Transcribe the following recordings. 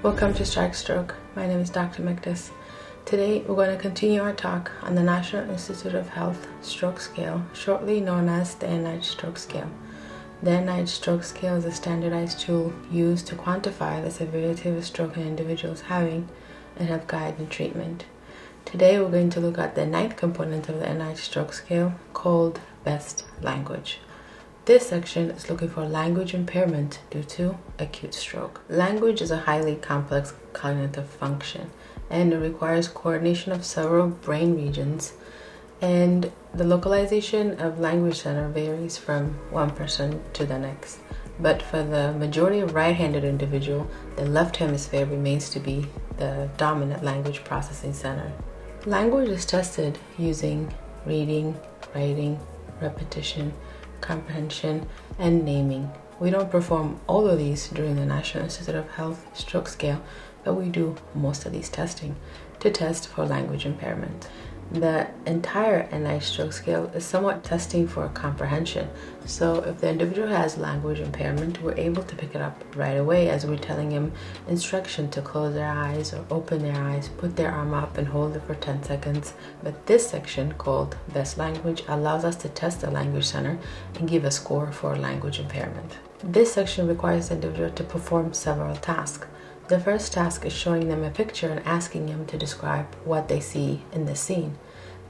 Welcome to Strike Stroke. My name is Dr. NIHSS. Today we're going to continue our talk on the National Institute of Health Stroke Scale, shortly known as the NIHSS Stroke Scale. The NIHSS Stroke Scale is a standardized tool used to quantify the severity of a stroke an individual is having and help guide in treatment. Today we're going to look at the ninth component of the NIHSS Stroke Scale, called Best Language. This section is looking for language impairment due to acute stroke. Language is a highly complex cognitive function, and it requires coordination of several brain regions, and the localization of language center varies from one person to the next. But for the majority of right-handed individual, the left hemisphere remains to be the dominant language processing center. Language is tested using reading, writing, repetition, comprehension, and naming. We don't perform all of these during the National Institute of Health Stroke Scale, but we do most of these testing to test for language impairment. The entire NIHSS Stroke Scale is somewhat testing for comprehension. So if the individual has language impairment, we're able to pick it up right away as we're telling him instruction to close their eyes or open their eyes, put their arm up and hold it for 10 seconds. But this section, called Best Language, allows us to test the language center and give a score for language impairment. This section requires the individual to perform several tasks. The first task is showing them a picture and asking them to describe what they see in the scene.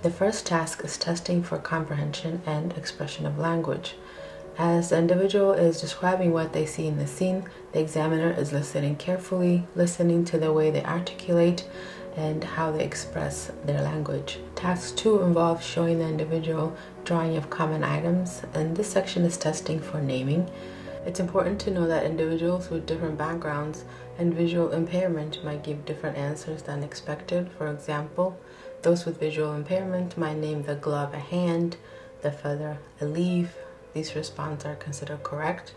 The first task is testing for comprehension and expression of language. As the individual is describing what they see in the scene, the examiner is listening carefully, listening to the way they articulate and how they express their language. Task 2 involves showing the individual drawing of common items, and this section is testing for naming. It's important to know that individuals with different backgrounds and visual impairment might give different answers than expected. For example, those with visual impairment might name the glove a hand, the feather a leaf. These responses are considered correct.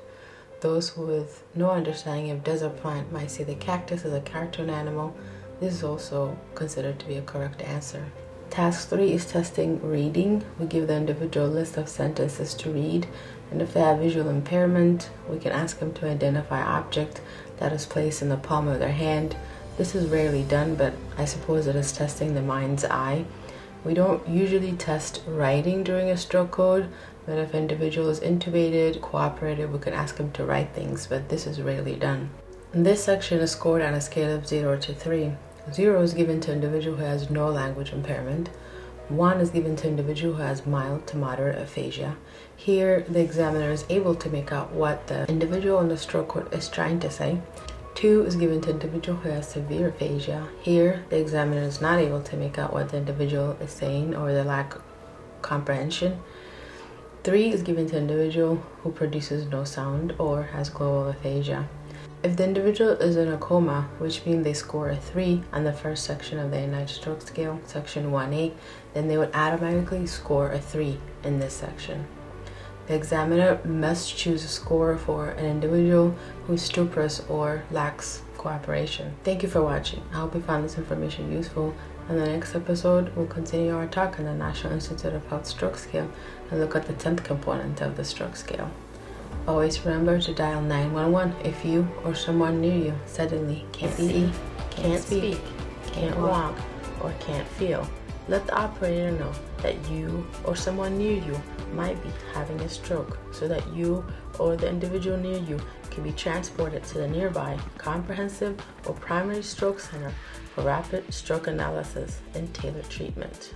Those with no understanding of desert plant might say the cactus is a cartoon animal. This is also considered to be a correct answer. Task 3 is testing reading. We give the individual a list of sentences to read, and if they have visual impairment, we can ask them to identify an object that is placed in the palm of their hand. This is rarely done, but I suppose it is testing the mind's eye. We don't usually test writing during a stroke code, but if an individual is intubated, cooperative, we can ask them to write things, but this is rarely done. This section is scored on a scale of 0 to 3. 0 is given to individual who has no language impairment. 1 is given to individual who has mild to moderate aphasia. Here, the examiner is able to make out what the individual in the stroke code is trying to say. 2 is given to individual who has severe aphasia. Here, the examiner is not able to make out what the individual is saying or the lack of comprehension. 3 is given to individual who produces no sound or has global aphasia. If the individual is in a coma, which means they score a 3 on the first section of the NIHSS Stroke Scale, section 1A, then they would automatically score a 3 in this section. The examiner must choose a score for an individual who is stuporous or lacks cooperation. Thank you for watching. I hope you found this information useful. In the next episode, we'll continue our talk on the National Institute of Health Stroke Scale and look at the 10th component of the stroke scale. Always remember to dial 911 if you or someone near you suddenly can't see, can't speak, can't walk, or can't feel. Let the operator know that you or someone near you might be having a stroke so that you or the individual near you can be transported to the nearby comprehensive or primary stroke center for rapid stroke analysis and tailored treatment.